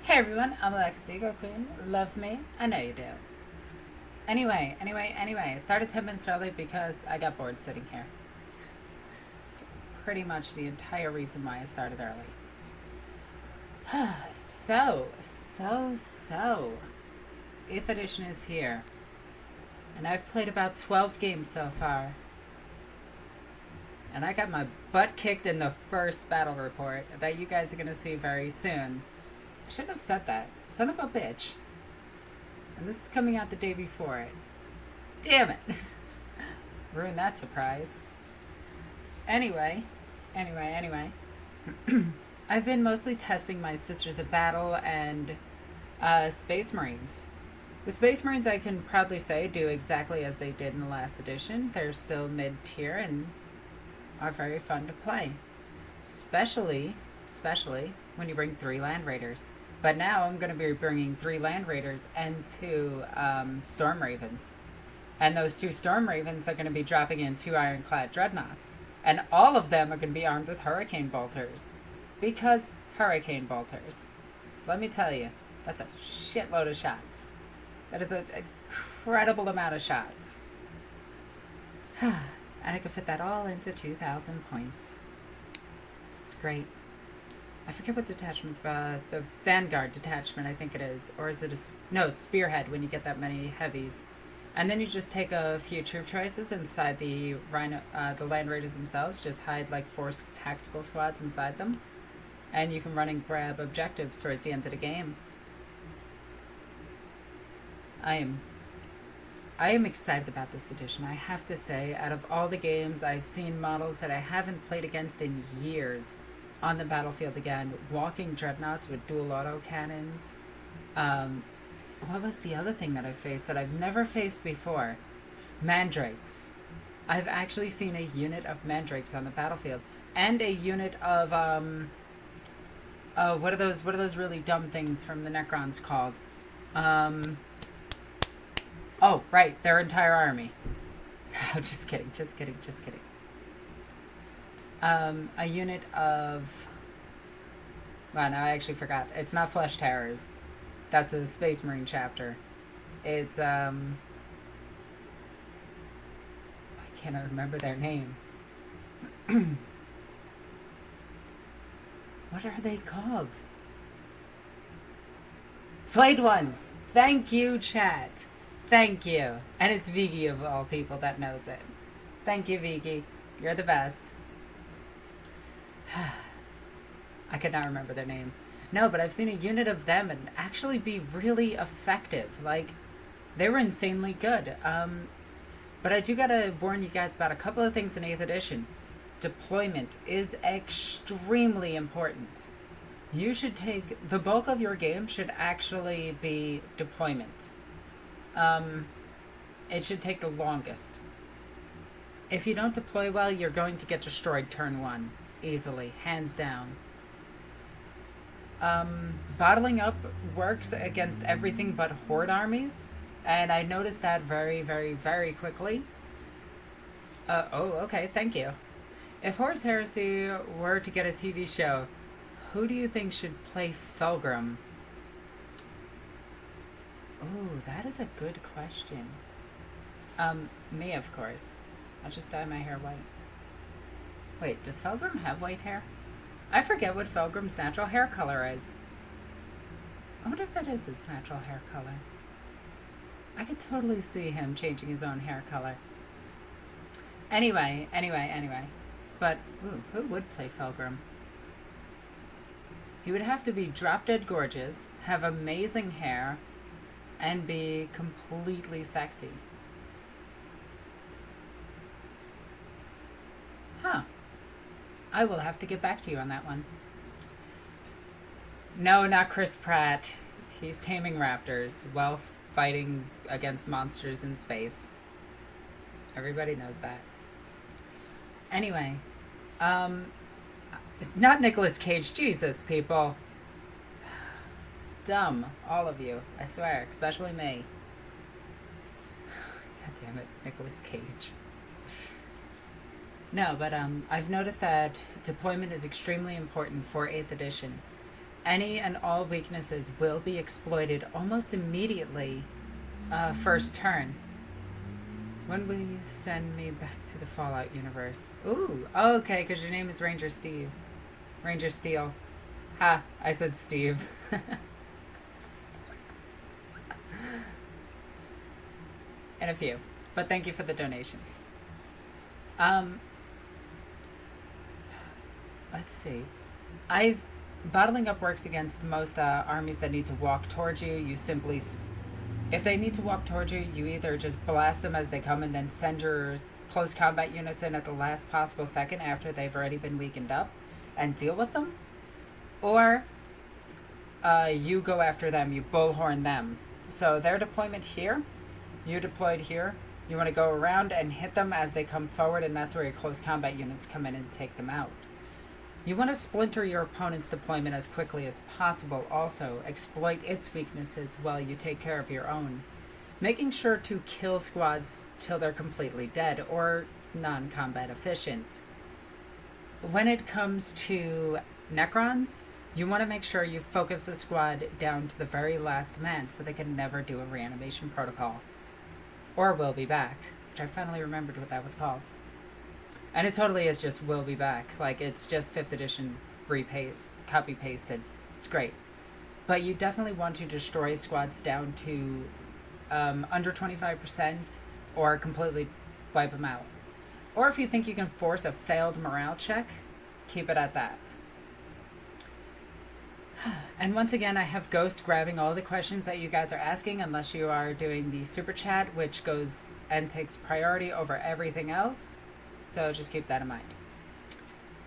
Hey everyone, I'm Alexis, the Ego Queen. Love me? I know you do. Anyway, I started 10 minutes early because I got bored sitting here. It's pretty much the entire reason why I started early. So. 8th edition is here. And I've played about 12 games so far. And I got my butt kicked in the first battle report that you guys are going to see very soon. I shouldn't have said that. Son of a bitch. And this is coming out the day before it. Damn it. Ruined that surprise. Anyway. I've been mostly testing my Sisters of Battle and Space Marines. The Space Marines, I can proudly say, do exactly as they did in the last edition. They're still mid-tier and are very fun to play. Especially when you bring 3 Land Raiders. But now I'm going to be bringing 3 Land Raiders and 2 Storm Ravens. And those 2 Storm Ravens are going to be dropping in 2 Ironclad Dreadnoughts. And all of them are going to be armed with Hurricane Bolters. Because Hurricane Bolters. So let me tell you, that's a shitload of shots. That is an incredible amount of shots. And I can fit that all into 2,000 points. It's great. I forget what detachment, the Vanguard detachment, I think it is. Or is it no, it's Spearhead when you get that many heavies. And then you just take a few troop choices inside the Land Raiders themselves. Just hide like 4 tactical squads inside them. And you can run and grab objectives towards the end of the game. I am excited about this edition. I have to say, out of all the games, I've seen models that I haven't played against in years on the battlefield again. Walking dreadnoughts with dual autocannons. What was the other thing that I faced that I've never faced before? Mandrakes. I've actually seen a unit of mandrakes on the battlefield. And a unit of, what are those really dumb things from the Necrons called? Oh, right, their entire army. Just kidding. A unit of... Well, no, I actually forgot. It's not Flesh Terrors. That's a Space Marine chapter. It's, I cannot remember their name. What are they called? Flayed Ones! Thank you, chat. Thank you. And it's Vigi of all people that knows it. Thank you, Vigi. You're the best. I could not remember their name. No, but I've seen a unit of them and actually be really effective. Like, they were insanely good. But I do gotta warn you guys about a couple of things in 8th edition. Deployment is extremely important. You should take... The bulk of your game should actually be deployment. It should take the longest. If you don't deploy well, you're going to get destroyed turn 1. Easily. Hands down. Bottling up works against everything but horde armies. And I noticed that very, very, very quickly. Okay, thank you. If Horus Heresy were to get a TV show, who do you think should play Felgrim? Oh, that is a good question. Me, of course. I'll just dye my hair white. Wait, does Felgrim have white hair? I forget what Felgrim's natural hair color is. I wonder if that is his natural hair color. I could totally see him changing his own hair color. Anyway. But, who would play Felgrim? He would have to be drop-dead gorgeous, have amazing hair, and be completely sexy. Huh. I will have to get back to you on that one. No, not Chris Pratt. He's taming raptors while fighting against monsters in space. Everybody knows that. Anyway, not Nicolas Cage. Jesus, people. Dumb, all of you. I swear, especially me. God damn it, Nicolas Cage. No, but I've noticed that deployment is extremely important for 8th edition. Any and all weaknesses will be exploited almost immediately first turn. When will you send me back to the Fallout universe? Ooh, okay, because your name is Ranger Steve. Ranger Steel. Ha, I said Steve. And a few. But thank you for the donations. Let's see. Bottling up works against most armies that need to walk towards you. You simply... If they need to walk towards you, you either just blast them as they come and then send your close combat units in at the last possible second after they've already been weakened up and deal with them. Or you go after them, you bullhorn them. So their deployment here, you deployed here. You want to go around and hit them as they come forward, and that's where your close combat units come in and take them out. You want to splinter your opponent's deployment as quickly as possible. Also, exploit its weaknesses while you take care of your own. Making sure to kill squads till they're completely dead or non-combat efficient. When it comes to Necrons, you want to make sure you focus the squad down to the very last man so they can never do a reanimation protocol. Or will be back, which I finally remembered what that was called. And it totally is just will be back. Like, it's just 5th edition copy pasted. It's great. But you definitely want to destroy squads down to under 25% or completely wipe them out. Or if you think you can force a failed morale check, keep it at that. And once again, I have Ghost grabbing all the questions that you guys are asking, unless you are doing the super chat, which goes and takes priority over everything else. So just keep that in mind.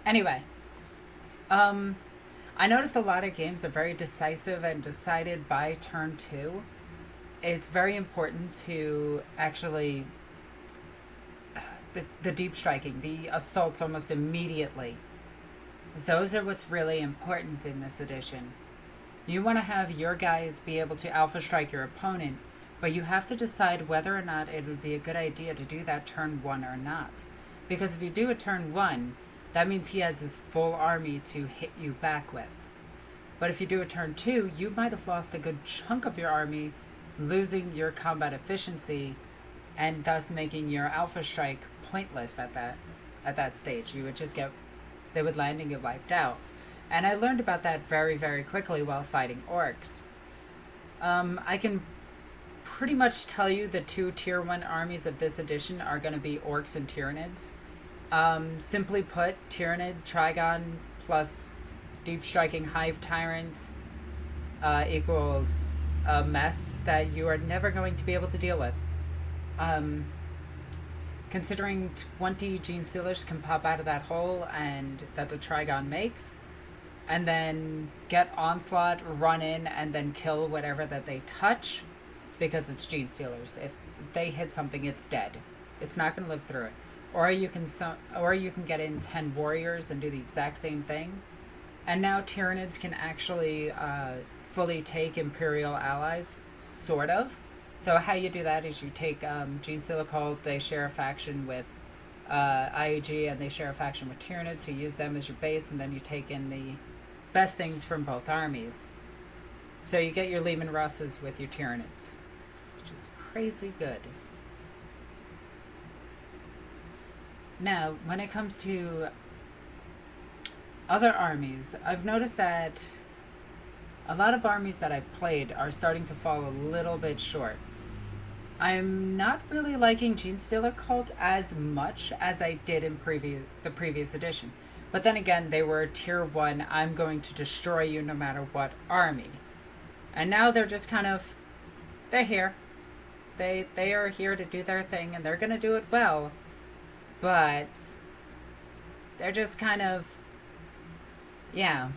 Anyway, I noticed a lot of games are very decisive and decided by turn 2. It's very important to actually... The deep striking, the assaults almost immediately. Those are what's really important in this edition. You want to have your guys be able to alpha strike your opponent, but you have to decide whether or not it would be a good idea to do that turn 1 or not. Because if you do a turn 1, that means he has his full army to hit you back with. But if you do a turn 2, you might have lost a good chunk of your army, losing your combat efficiency, and thus making your alpha strike pointless at that stage. You would just they would land and get wiped out. And I learned about that very, very quickly while fighting orks. I can pretty much tell you the 2 tier 1 armies of this edition are going to be orks and tyranids. Simply put, Tyranid, Trigon plus deep striking hive tyrant equals a mess that you are never going to be able to deal with. Considering 20 Genestealers can pop out of that hole and that the Trigon makes, and then get Onslaught, run in, and then kill whatever that they touch, because it's Genestealers. If they hit something, it's dead. It's not going to live through it. Or you can get in 10 warriors and do the exact same thing. And now Tyranids can actually fully take Imperial allies, sort of. So how you do that is you take Genestealer Cult, they share a faction with IAG, and they share a faction with Tyranids, so you use them as your base, and then you take in the best things from both armies. So you get your Leman Russes with your Tyranids, which is crazy good. Now, when it comes to other armies, I've noticed that a lot of armies that I've played are starting to fall a little bit short. I'm not really liking Genestealer Cult as much as I did in the previous edition. But then again, they were tier 1, I'm going to destroy you no matter what army. And now they're just kind of, they're here. They are here to do their thing, and they're going to do it well. But they're just kind of, yeah.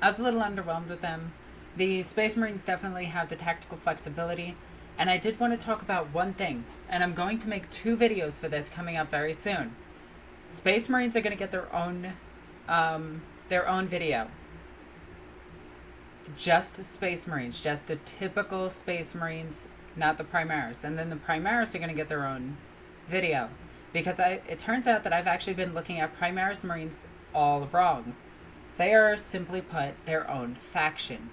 I was a little underwhelmed with them. The Space Marines definitely have the tactical flexibility. And I did want to talk about one thing. And I'm going to make 2 videos for this coming up very soon. Space Marines are going to get their own video. Just Space Marines. Just the typical Space Marines, not the Primaris. And then the Primaris are going to get their own video. Because it turns out that I've actually been looking at Primaris Marines all wrong. They are, simply put, their own faction.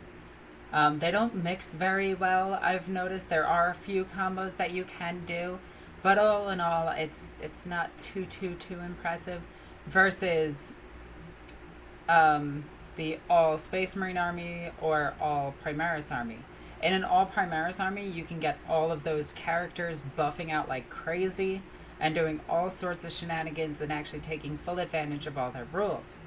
They don't mix very well. I've noticed there are a few combos that you can do, but all in all, it's not too impressive. Versus the all Space Marine army or all Primaris army. In an all Primaris army, you can get all of those characters buffing out like crazy and doing all sorts of shenanigans and actually taking full advantage of all their rules.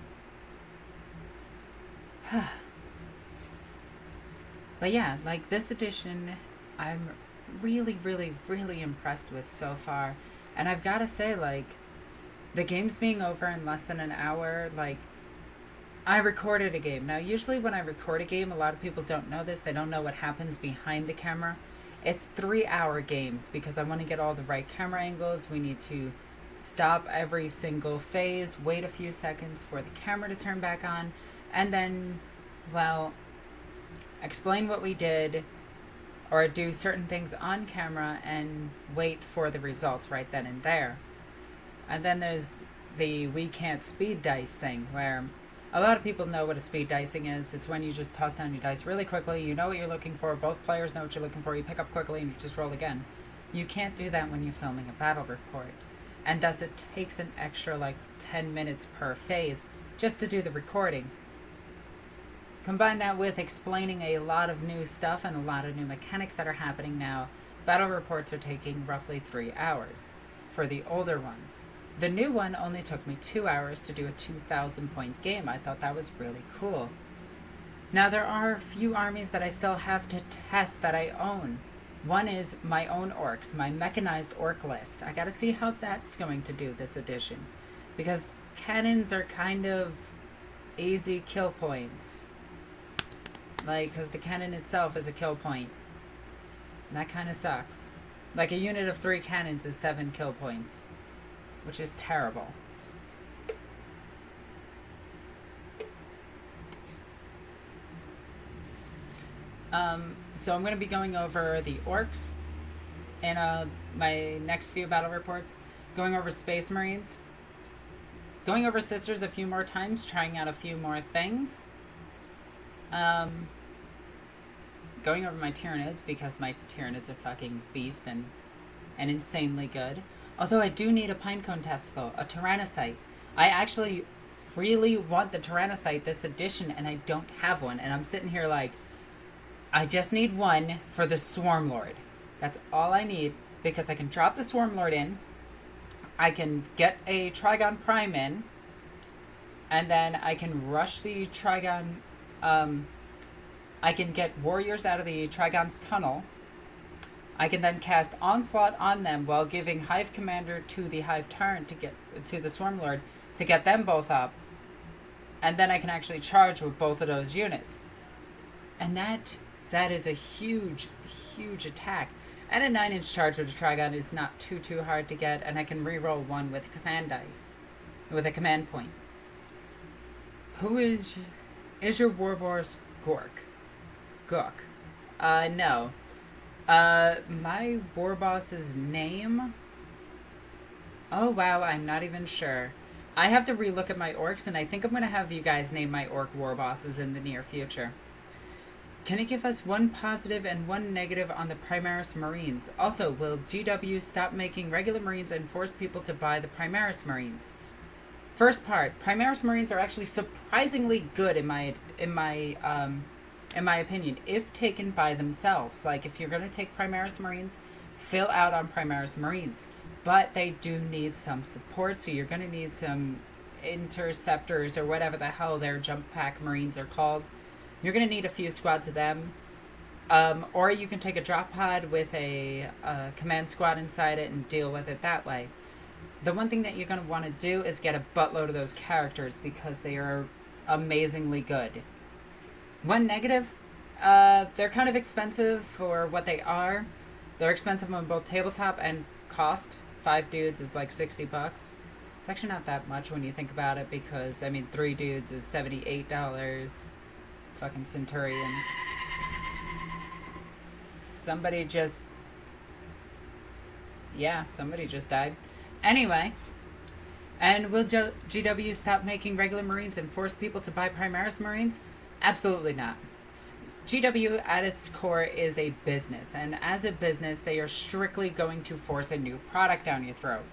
But yeah, like this edition, I'm really impressed with so far. And I've got to say, like, the game's being over in less than an hour. Like, I recorded a game. Now, usually when I record a game, a lot of people don't know this. They don't know what happens behind the camera. It's 3-hour games because I want to get all the right camera angles. We need to stop every single phase, wait a few seconds for the camera to turn back on, and then, well, explain what we did or do certain things on camera and wait for the results right then and there. And then there's the we can't speed dice thing, where a lot of people know what a speed dicing is. It's when you just toss down your dice really quickly, you know what you're looking for, both players know what you're looking for, you pick up quickly and you just roll again. You can't do that when you're filming a battle report. And thus it takes an extra like 10 minutes per phase just to do the recording. Combine that with explaining a lot of new stuff and a lot of new mechanics that are happening now, battle reports are taking roughly 3 hours for the older ones. The new one only took me 2 hours to do a 2,000 point game. I thought that was really cool. Now there are a few armies that I still have to test that I own. One is my own orks, my mechanized ork list. I gotta see how that's going to do this edition. Because cannons are kind of easy kill points. Like, because the cannon itself is a kill point. And that kind of sucks. Like, a unit of 3 cannons is 7 kill points. Which is terrible. So I'm going to be going over the orks in my next few battle reports. Going over Space Marines. Going over Sisters a few more times, trying out a few more things. Going over my tyranids, because my tyranids are fucking beast and insanely good. Although I do need a pinecone testicle, a tyrannocyte. I actually really want the tyrannocyte this edition, and I don't have one. And I'm sitting here like, I just need one for the Swarm Lord. That's all I need, because I can drop the Swarm Lord in, I can get a Trigon Prime in, and then I can rush the Trigon. I can get warriors out of the Trigon's tunnel. I can then cast Onslaught on them while giving Hive Commander to the Hive Tyrant to get to the Swarm Lord to get them both up. And then I can actually charge with both of those units. And that is a huge attack. And a 9-inch charge with a Trigon is not too hard to get, and I can reroll one with command dice. With a command point. Who is your Warboss Gook? No. My war boss's name? Oh wow, I'm not even sure. I have to relook at my orcs, and I think I'm going to have you guys name my orc war bosses in the near future. Can you give us one positive and one negative on the Primaris Marines? Also, will GW stop making regular Marines and force people to buy the Primaris Marines? First part, Primaris Marines are actually surprisingly good in my opinion, if taken by themselves. Like, if you're going to take Primaris Marines, fill out on Primaris Marines. But they do need some support, so you're going to need some interceptors or whatever the hell their jump pack Marines are called. You're going to need a few squads of them. Or you can take a drop pod with a command squad inside it and deal with it that way. The one thing that you're going to want to do is get a buttload of those characters because they are amazingly good. One negative, they're kind of expensive for what they are. They're expensive on both tabletop and cost. 5 dudes is like $60. It's actually not that much when you think about it, because, I mean, 3 dudes is $78. Fucking Centurions. Somebody just died. Anyway, And will GW stop making regular Marines and force people to buy Primaris Marines? Absolutely not. GW at its core is a business, and as a business, they are strictly going to force a new product down your throat.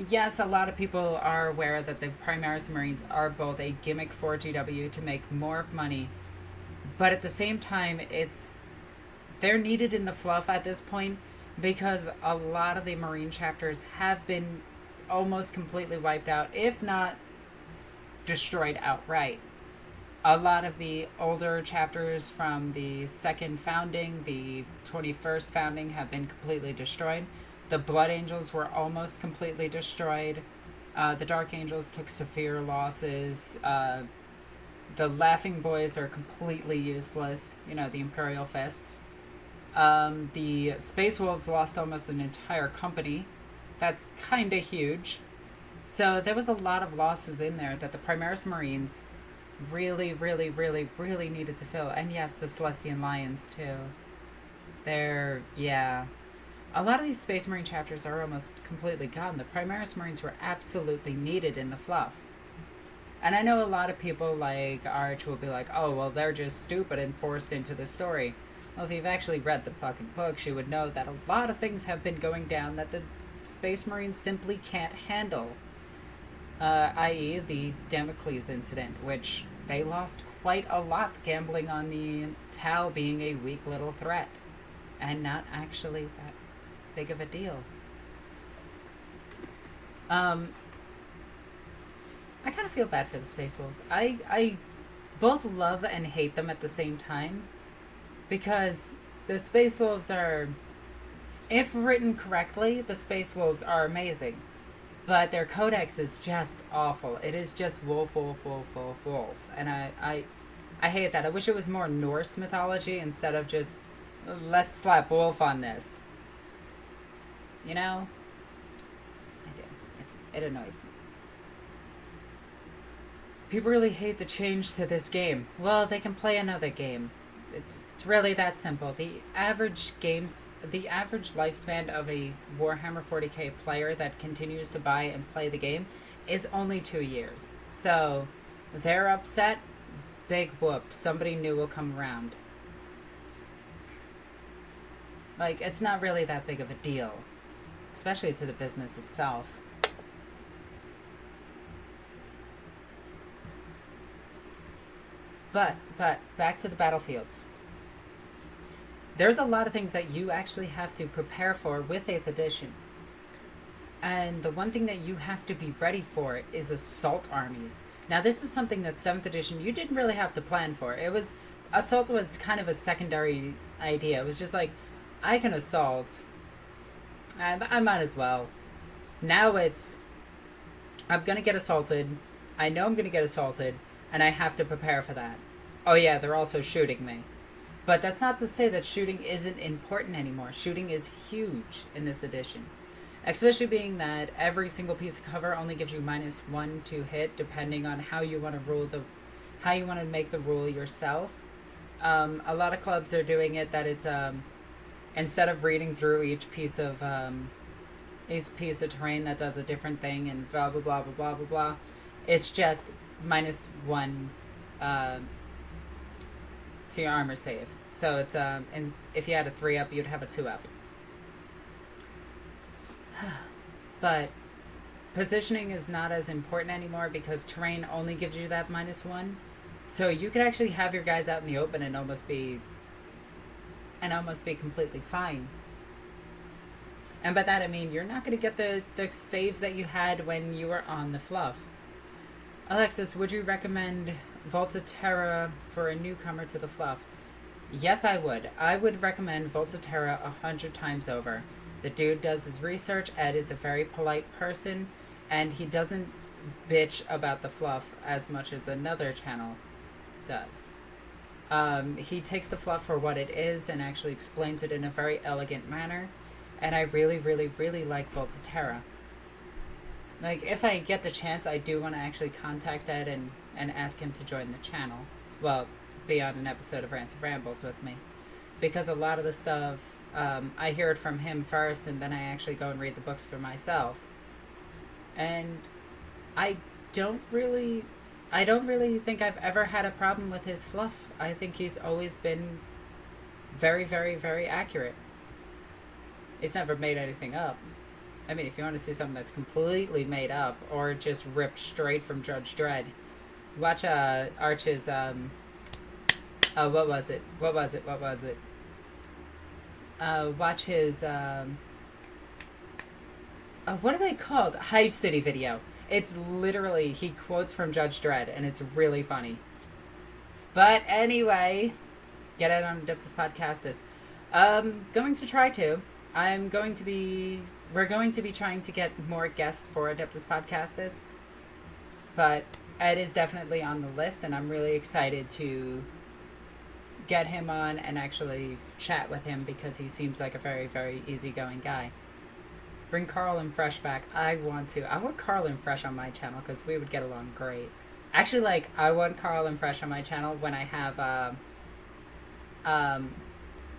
Yes, a lot of people are aware that the Primaris Marines are both a gimmick for GW to make more money, but at the same time, they're needed in the fluff at this point because a lot of the Marine chapters have been almost completely wiped out, if not destroyed outright. A lot of the older chapters from the second founding, the 21st founding, have been completely destroyed. The Blood Angels were almost completely destroyed. The Dark Angels took severe losses. The Laughing Boys are completely useless. You know, the Imperial Fists. The Space Wolves lost almost an entire company. That's kind of huge. So there was a lot of losses in there that the Primaris Marines really, really, really, really needed to fill. And yes, the Celestian Lions too. A lot of these Space Marine chapters are almost completely gone. The Primaris Marines were absolutely needed in the fluff. And I know a lot of people like Arch will be like, oh, well, they're just stupid and forced into the story. Well, if you've actually read the fucking books, you would know that a lot of things have been going down that the Space Marines simply can't handle. I.e. the Damocles incident, which they lost quite a lot gambling on the Tau being a weak little threat. And not actually that big of a deal. I kind of feel bad for the Space Wolves. I both love and hate them at the same time. Because the Space Wolves are, if written correctly, the Space Wolves are amazing. But their codex is just awful. It is just wolf, wolf, wolf, wolf, wolf. And I hate that. I wish it was more Norse mythology instead of just, let's slap wolf on this. You know? I do. It annoys me. People really hate the change to this game. Well, they can play another game. It's really that simple. The average lifespan of a Warhammer 40k player that continues to buy and play the game is only 2 years. So, they're upset, big whoop, somebody new will come around. Like, it's not really that big of a deal. Especially to the business itself. But, back to the battlefields. There's a lot of things that you actually have to prepare for with 8th edition. And the one thing that you have to be ready for is assault armies. Now, this is something that 7th edition, you didn't really have to plan for. Assault was kind of a secondary idea. It was just like, I can assault. I might as well. Now it's, I'm going to get assaulted. I know I'm going to get assaulted. And I have to prepare for that. Oh yeah, they're also shooting me. But that's not to say that shooting isn't important anymore. Shooting is huge in this edition. Especially being that every single piece of cover only gives you -1 to hit, depending on how you want to make the rule yourself. A lot of clubs are doing it that it's instead of reading through each piece of terrain that does a different thing and blah blah blah blah blah blah blah. It's just -1 to your armor save. So it's and if you had a 3-up, you'd have a 2-up. But positioning is not as important anymore because terrain only gives you that -1. So you could actually have your guys out in the open and almost be completely fine. And by that I mean you're not going to get the saves that you had when you were on the fluff. Alexis, would you recommend Volta Terra for a newcomer to the fluff? Yes, I would. I would recommend Volta Terra 100 times over. The dude does his research. Ed is a very polite person, and he doesn't bitch about the fluff as much as another channel does. He takes the fluff for what it is and actually explains it in a very elegant manner, and I really, really, really like Volta Terra. Like, if I get the chance, I do want to actually contact Ed and ask him to join the channel. Well, be on an episode of Rants and Rambles with me. Because a lot of the stuff, I hear it from him first, and then I actually go and read the books for myself. And I don't really I don't really think I've ever had a problem with his fluff. I think he's always been very, very, very accurate. He's never made anything up. I mean, if you want to see something that's completely made up or just ripped straight from Judge Dredd, watch Arch's oh, what was it? Watch his what are they called? Hive City video. It's literally, he quotes from Judge Dredd, and it's really funny. But anyway, get it on Adeptus Podcastus. Going to try to. We're going to be trying to get more guests for Adeptus Podcastus. But Ed is definitely on the list, and I'm really excited to get him on and actually chat with him because he seems like a very, very easygoing guy. Bring Carl and Fresh back. I want Carl and Fresh on my channel because we would get along great. Actually, I want Carl and Fresh on my channel when I have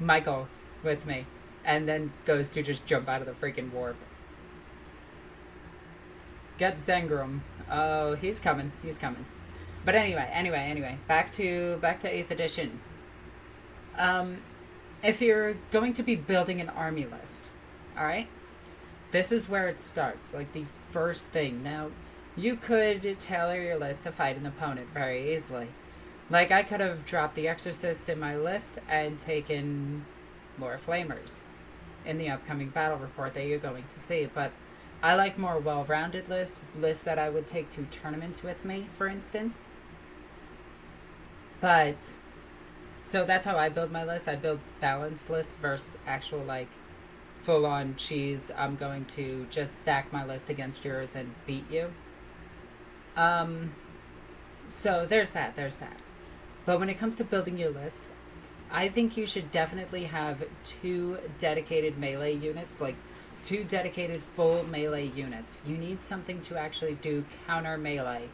Michael with me. And then those two just jump out of the freaking warp. Get Zengrum. Oh, he's coming. But anyway. Back to 8th edition. If you're going to be building an army list, alright? This is where it starts, the first thing. Now, you could tailor your list to fight an opponent very easily. I could have dropped the Exorcists in my list and taken more Flamers in the upcoming battle report that you're going to see. But I like more well-rounded lists that I would take to tournaments with me, for instance. But, so that's how I build my list. I build balanced lists versus actual, full-on cheese. I'm going to just stack my list against yours and beat you. So there's that. But when it comes to building your list, I think you should definitely have 2 dedicated melee units, 2 dedicated full melee units. You need something to actually do counter melee.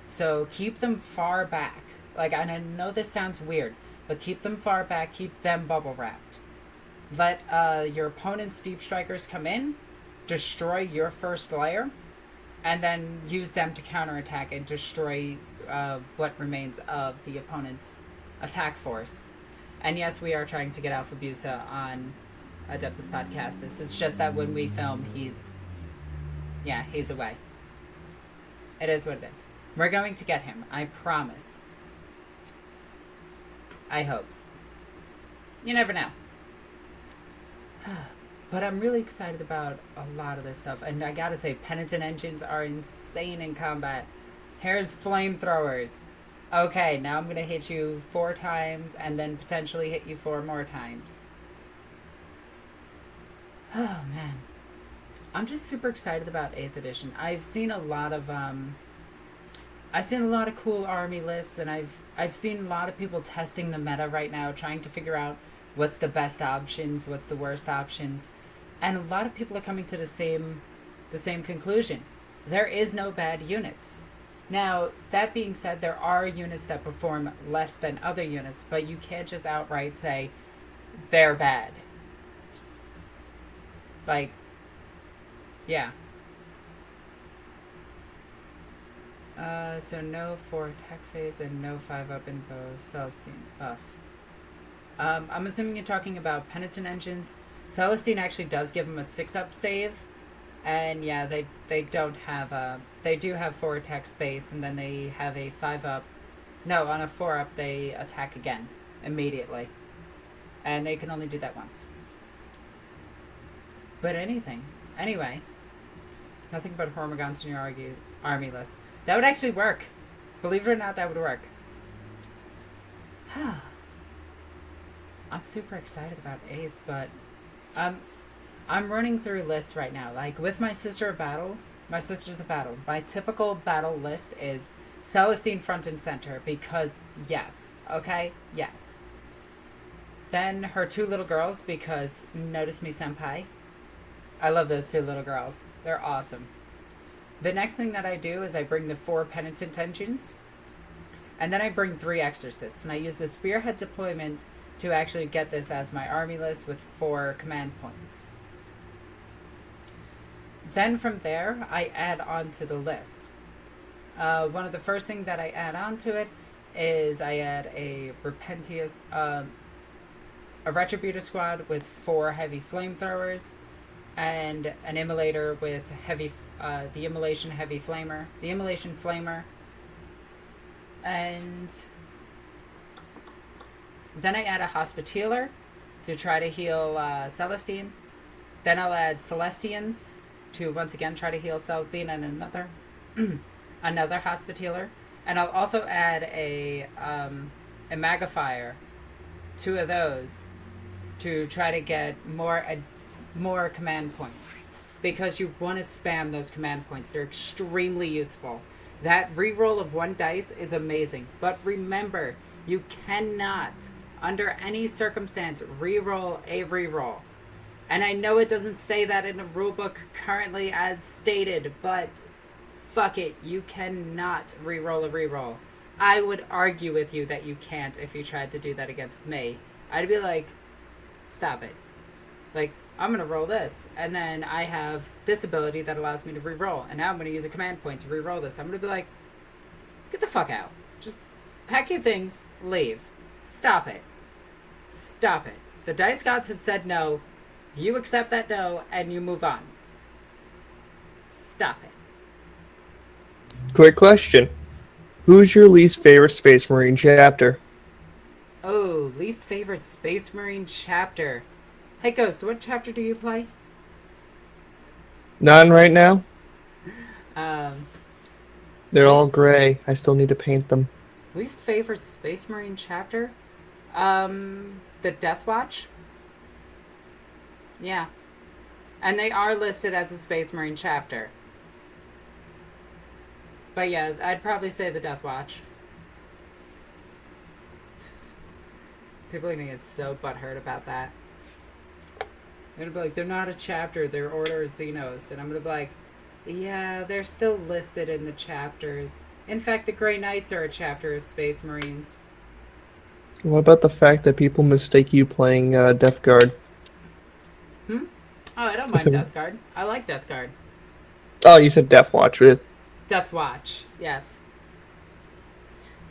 So keep them far back. And I know this sounds weird, but keep them far back, keep them bubble wrapped. Let your opponent's deep strikers come in, destroy your first layer, and then use them to counterattack and destroy what remains of the opponent's attack force. And yes, we are trying to get Alpha Busa on Adeptus Podcastus. It's just that when we film, he's away. It is what it is. We're going to get him, I promise. I hope. You never know. But I'm really excited about a lot of this stuff. And I gotta say, Penitent Engines are insane in combat. Here's Flamethrowers. Okay, now I'm gonna hit you 4 times and then potentially hit you 4 more times. Oh, man. I'm just super excited about 8th edition. I've seen a lot of cool army lists, and I've seen a lot of people testing the meta right now, trying to figure out what's the best options, what's the worst options. And a lot of people are coming to the same conclusion. There is no bad units. Now, that being said, there are units that perform less than other units, but you can't just outright say they're bad. Yeah. So no 4 attack phase and no 5-up info Celestine buff. I'm assuming you're talking about Penitent Engines. Celestine actually does give them a 6-up save. And yeah, they don't have they do have 4 attack space, and then they have a 5-up. No, on a 4-up they attack again immediately. And they can only do that once. But anyway, nothing but Hormigons in your army list. That would actually work. Believe it or not, that would work. I'm super excited about 8th, but I'm running through lists right now. With my Sisters of Battle, my typical battle list is Celestine front and center because yes. Okay? Yes. Then her 2 little girls because Notice Me Senpai. I love those 2 little girls. They're awesome. The next thing that I do is I bring the 4 Penitent Engines, and then I bring 3 Exorcists, and I use the Spearhead deployment to actually get this as my army list with 4 command points. Then from there, I add on to the list. One of the first things that I add on to it is I add a Repentious, a Retributor squad with 4 heavy flamethrowers, and an Immolator with heavy, the Immolation Heavy Flamer, the Immolation Flamer, and then I add a Hospitaller to try to heal Celestine. Then I'll add Celestians to once again try to heal Celestine, and another another Hospitaller. And I'll also add a Magifier, 2 of those, to try to get more command points. Because you want to spam those command points. They're extremely useful. That reroll of 1 dice is amazing. But remember, you cannot, under any circumstance, reroll a reroll. And I know it doesn't say that in the rulebook currently as stated, but fuck it, you cannot reroll a reroll. I would argue with you that you can't if you tried to do that against me. I'd be like, stop it. Like, I'm going to roll this, and then I have this ability that allows me to reroll, and now I'm going to use a command point to reroll this. I'm going to be like, get the fuck out. Just pack your things, leave. Stop it. Stop it. The dice gods have said no. You accept that no, and you move on. Stop it. Quick question. Who's your least favorite Space Marine chapter? Oh, least favorite Space Marine chapter. Hey, Ghost, what chapter do you play? None right now. They're all least- gray. I still need to paint them. Least favorite Space Marine chapter? The Deathwatch? Yeah. And they are listed as a Space Marine chapter. But yeah, I'd probably say the Deathwatch. People are gonna get so butthurt about that. They're gonna be like, they're not a chapter, they're Order of Xenos. And I'm gonna be like, yeah, they're still listed in the chapters. In fact, the Grey Knights are a chapter of Space Marines. What about the fact that people mistake you playing Death Guard? Oh, I don't mind Death Guard. I like Death Guard. Oh, you said Death Watch, right? Deathwatch, yes.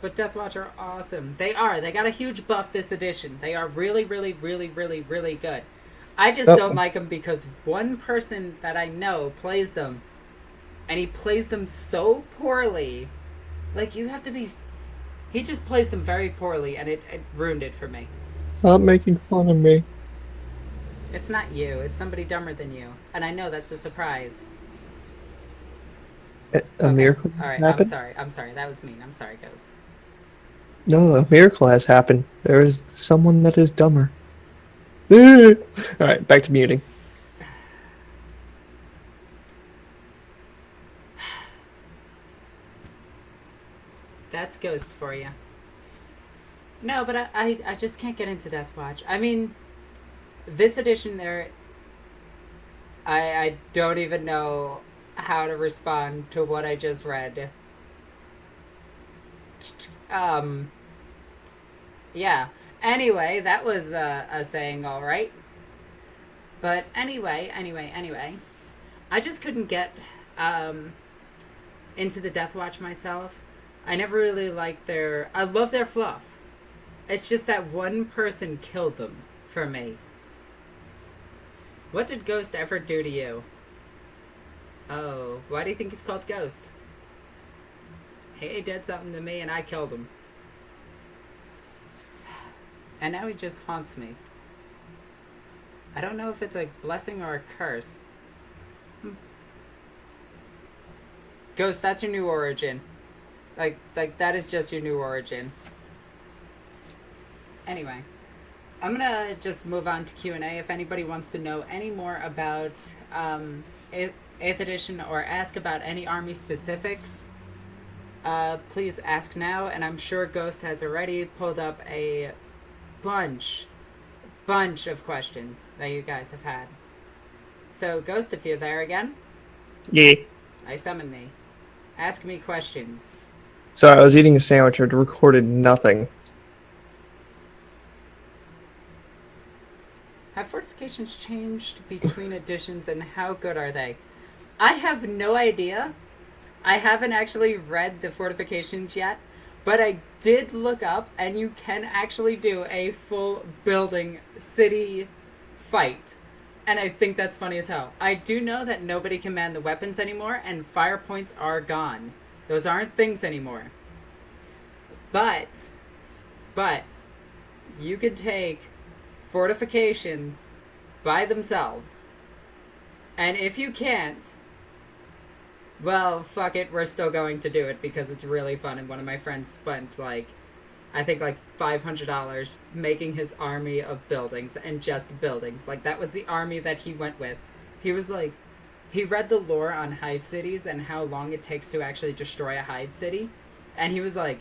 But Deathwatch are awesome. They are. They got a huge buff this edition. They are really, really, really, really, really good. I just don't like them because one person that I know plays them, and he plays them so poorly. Like, you have to be... He just plays them very poorly, and it ruined it for me. Stop making fun of me. It's not you. It's somebody dumber than you. And I know that's a surprise. A miracle All right, happened? I'm sorry. That was mean. I'm sorry, Ghost. No, a miracle has happened. There is someone that is dumber. Alright, back to muting. That's Ghost for you. No, but I just can't get into Deathwatch. I mean, this edition there, I don't even know how to respond to what I just read. Yeah. Anyway, that was a saying, all right. But anyway, I just couldn't get into the Deathwatch myself. I never really liked their... I love their fluff. It's just that one person killed them for me. What did Ghost ever do to you? Oh, why do you think he's called Ghost? He did something to me and I killed him. And now he just haunts me. I don't know if it's a blessing or a curse. Ghost, that's your new origin. Like that is just your new origin. Anyway, I'm gonna just move on to Q&A. If anybody wants to know any more about 8th edition or ask about any army specifics, please ask now. And I'm sure Ghost has already pulled up a bunch of questions that you guys have had. So, Ghost, if you're there again, Yeah. I summon thee. Ask me questions. Sorry, I was eating a sandwich. I recorded nothing. Have fortifications changed between editions and how good are they? I have no idea. I haven't actually read the fortifications yet, but I did look up, and you can actually do a full building city fight. And I think that's funny as hell. I do know that nobody can man the weapons anymore, and fire points are gone. Those aren't things anymore. But you could take fortifications by themselves. And if you can't, well, fuck it, we're still going to do it because it's really fun. And one of my friends spent I think $500 making his army of buildings and just buildings. Like, that was the army that he went with. He was like, he read the lore on hive cities and how long it takes to actually destroy a hive city. And he was like,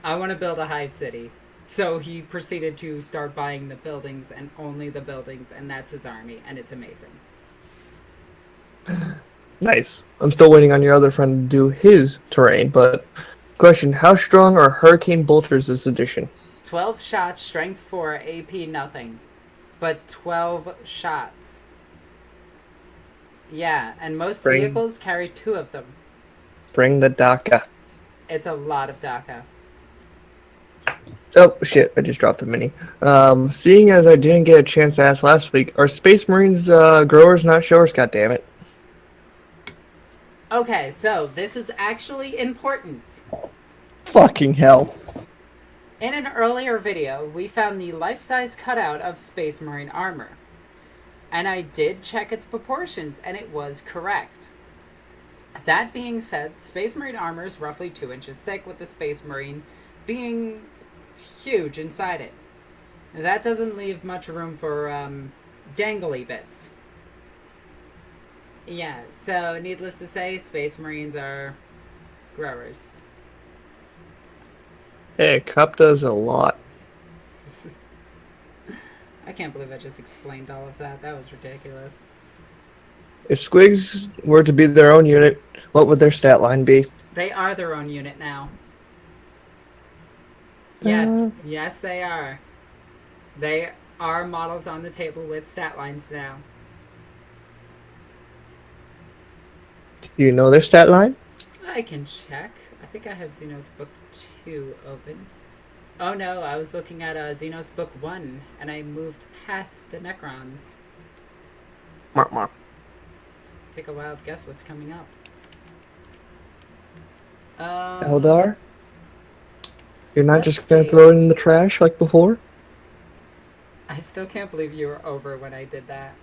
I want to build a hive city. So he proceeded to start buying the buildings and only the buildings, and that's his army, and it's amazing. Nice. I'm still waiting on your other friend to do his terrain, but question, how strong are Hurricane Bolters this edition? 12 shots, strength 4, AP nothing. But 12 shots. Yeah, and most vehicles carry 2 of them. Bring the DACA. It's a lot of DACA. Oh, shit, I just dropped a mini. Seeing as I didn't get a chance to ask last week, are Space Marines growers, not showers? God damn it. Okay, so this is actually important. Fucking hell. In an earlier video, we found the life-size cutout of Space Marine armor. And I did check its proportions, and it was correct. That being said, Space Marine armor is roughly 2 inches thick, with the Space Marine being huge inside it. That doesn't leave much room for dangly bits. Yeah, so needless to say, Space Marines are growers. Hey, Cup does a lot. I can't believe I just explained all of that. That was ridiculous. If Squigs were to be their own unit, what would their stat line be? They are their own unit now. Yes, they are. They are models on the table with stat lines now. Do you know their stat line? I can check. I think I have Xenos Book 2 open. Oh no, I was looking at Xenos Book 1, and I moved past the Necrons. Mark. Take a wild guess what's coming up. Eldar? You're not just going to throw it in the trash like before? I still can't believe you were over when I did that.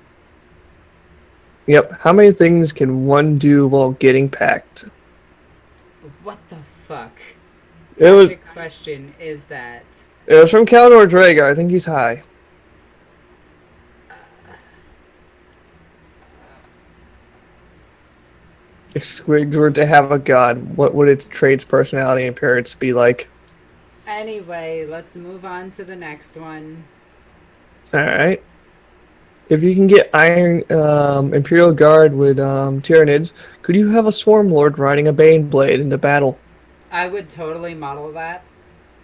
Yep. How many things can one do while getting packed? What the fuck? It was. The question is that. It was from Caldor Drago. I think he's high. If Squigs were to have a god, what would its traits, personality, and appearance be like? Anyway, let's move on to the next one. Alright. If you can get Iron Imperial Guard with Tyranids, could you have a Swarm Lord riding a Baneblade into battle? I would totally model that.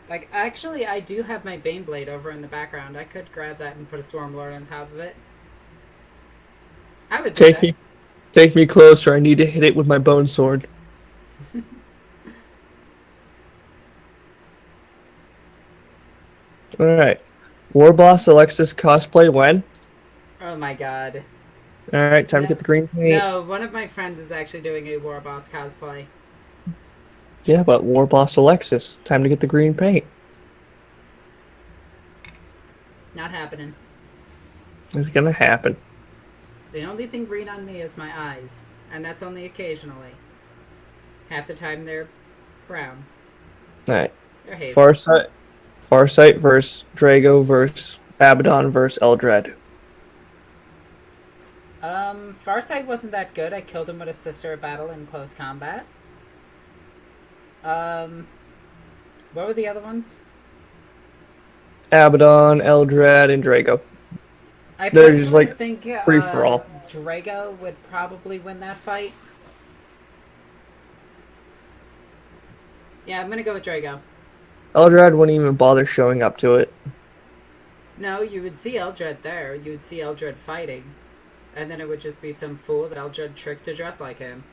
Like, actually, I do have my Baneblade over in the background. I could grab that and put a Swarm Lord on top of it. I would do that. Take me closer. I need to hit it with my bone sword. Alright. Warboss Alexis cosplay when? Oh my god. Alright, time to get the green paint. No, one of my friends is actually doing a Warboss cosplay. Yeah, but Warboss Alexis. Time to get the green paint. Not happening. It's gonna happen. The only thing green on me is my eyes. And that's only occasionally. Half the time they're brown. Alright. They're hazel. Farsight versus Drago versus Abaddon versus Eldred. Farsight wasn't that good. I killed him with a Sister of Battle in close combat. What were the other ones? Abaddon, Eldred, and Drago. I They're just personally like think free for all. Drago would probably win that fight. Yeah, I'm gonna go with Drago. Eldred wouldn't even bother showing up to it. No, you would see Eldred there. You would see Eldred fighting. And then it would just be some fool that Eldred tricked to dress like him.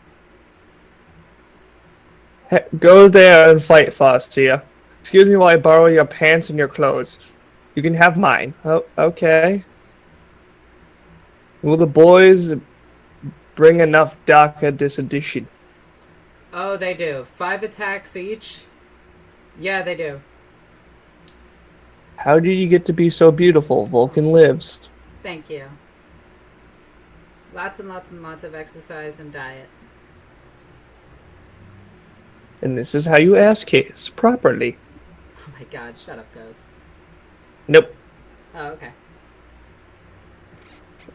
Go there and fight, Fastia. Excuse me while I borrow your pants and your clothes. You can have mine. Oh, okay. Will the boys bring enough DACA this edition? Oh, they do. 5 attacks each? Yeah, they do. How did you get to be so beautiful? Vulcan lives. Thank you. Lots and lots and lots of exercise and diet. And this is how you ask kids properly. Oh my god, shut up, Ghost. Nope. Oh, okay.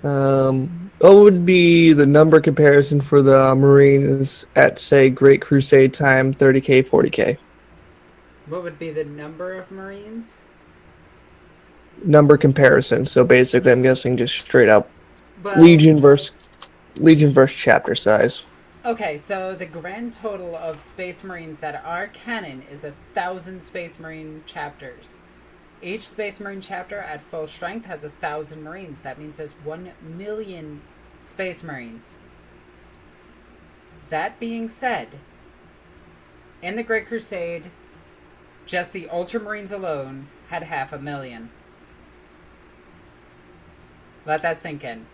What would be the number comparison for the Marines at, say, Great Crusade time, 30K, 40K? What would be the number of Marines? Number comparison. So basically, I'm guessing just straight up Well, Legion versus chapter size. okay, so the grand total of Space Marines that are canon is 1,000 Space Marine chapters. Each Space Marine chapter at full strength has 1,000 Marines. That means there's 1,000,000 Space Marines. That being said, in the Great Crusade, just the Ultramarines alone had 500,000. Let that sink in.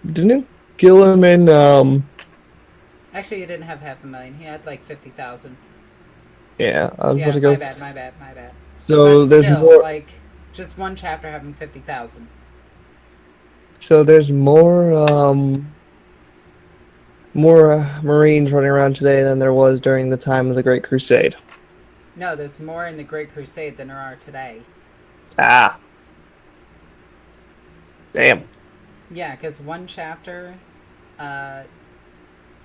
Didn't Gilliman, Actually, he didn't have 500,000. He had like 50,000. yeah, I was Yeah, about to go. my bad. So But there's still, more. like, just one chapter having 50,000. So there's more Marines running around today than there was during the time of the Great Crusade. No, there's more in the Great Crusade than there are today. Ah, damn. Yeah, because one chapter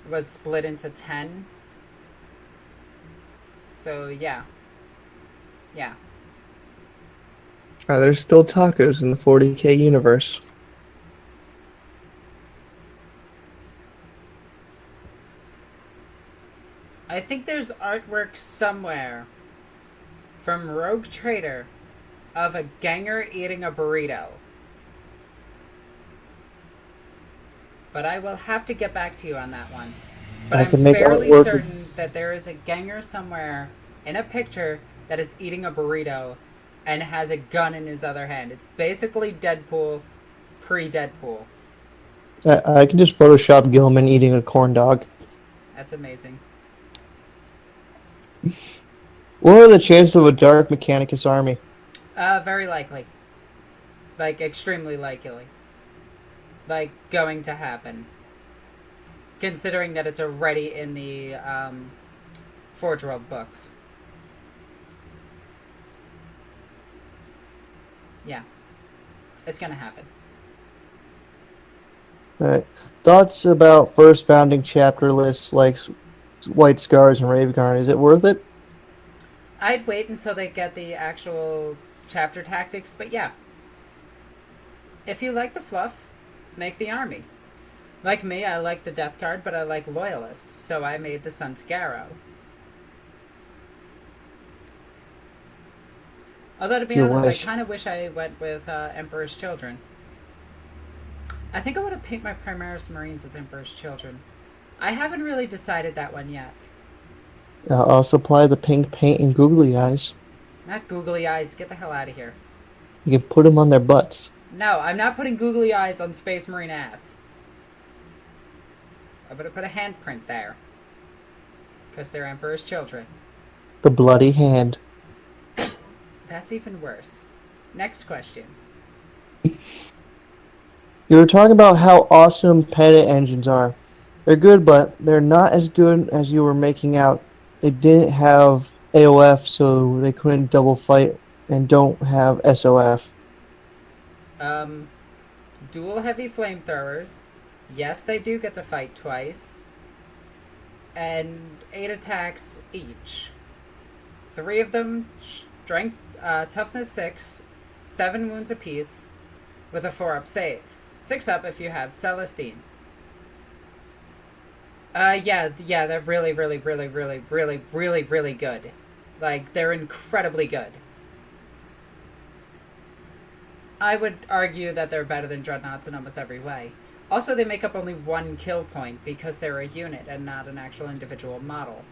was split into 10. So, yeah. Yeah. There's still tacos in the 40K universe. I think there's artwork somewhere from Rogue Trader of a ganger eating a burrito. But I will have to get back to you on that one. But I I'm can make fairly artwork. certain that there is a ganger somewhere in a picture that is eating a burrito and has a gun in his other hand. It's basically Deadpool pre-Deadpool. I can just Photoshop Gilman eating a corn dog. That's amazing. What are the chances of a Dark Mechanicus army? Very likely. Like, extremely likely. Like, going to happen. Considering that it's already in the Forge World books. Yeah. It's gonna happen. Alright. Thoughts about first founding chapter lists like White Scars and Raveguard. Is it worth it? I'd wait until they get the actual chapter tactics, but yeah. If you like the fluff, make the army. Like me, I like the Death Guard, but I like Loyalists, so I made the Sun's Garrow. Although, to be honest, I kind of wish I went with Emperor's Children. I think I want to paint my Primaris Marines as Emperor's Children. I haven't really decided that one yet. I'll supply the pink paint and googly eyes. Not googly eyes. Get the hell out of here. You can put them on their butts. No, I'm not putting googly eyes on Space Marine ass. I'm going to put a handprint there. Because they're Emperor's Children. The bloody hand. That's even worse. Next question. You were talking about how awesome Pettit engines are. They're good, but they're not as good as you were making out. They didn't have AOF, so they couldn't double fight, and don't have SOF. Dual heavy flamethrowers. Yes, they do get to fight twice. And 8 attacks each. 3 of them strength, toughness 6, 7 wounds apiece, with a 4-up save. 6 up if you have Celestine. Yeah, they're really good. Like, they're incredibly good. I would argue that they're better than Dreadnoughts in almost every way. Also, they make up only one kill point because they're a unit and not an actual individual model.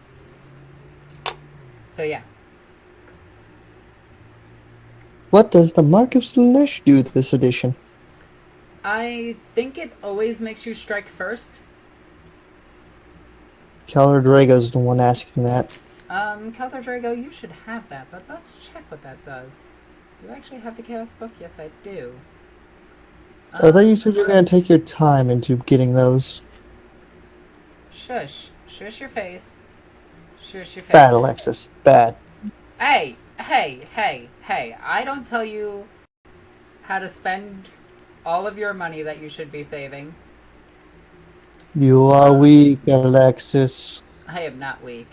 So yeah. What does the Mark of Slaanesh do this edition? I think it always makes you strike first. Keller Drago's the one asking that. Calder Drago, you should have that, but let's check what that does. Do I actually have the Chaos Book? Yes, I do. I thought you said you were going to take your time into getting those. Shush. Shush your face. Shush your face. Bad, Alexis. Bad. Hey! I don't tell you how to spend all of your money that you should be saving. You are weak, Alexis. I am not weak.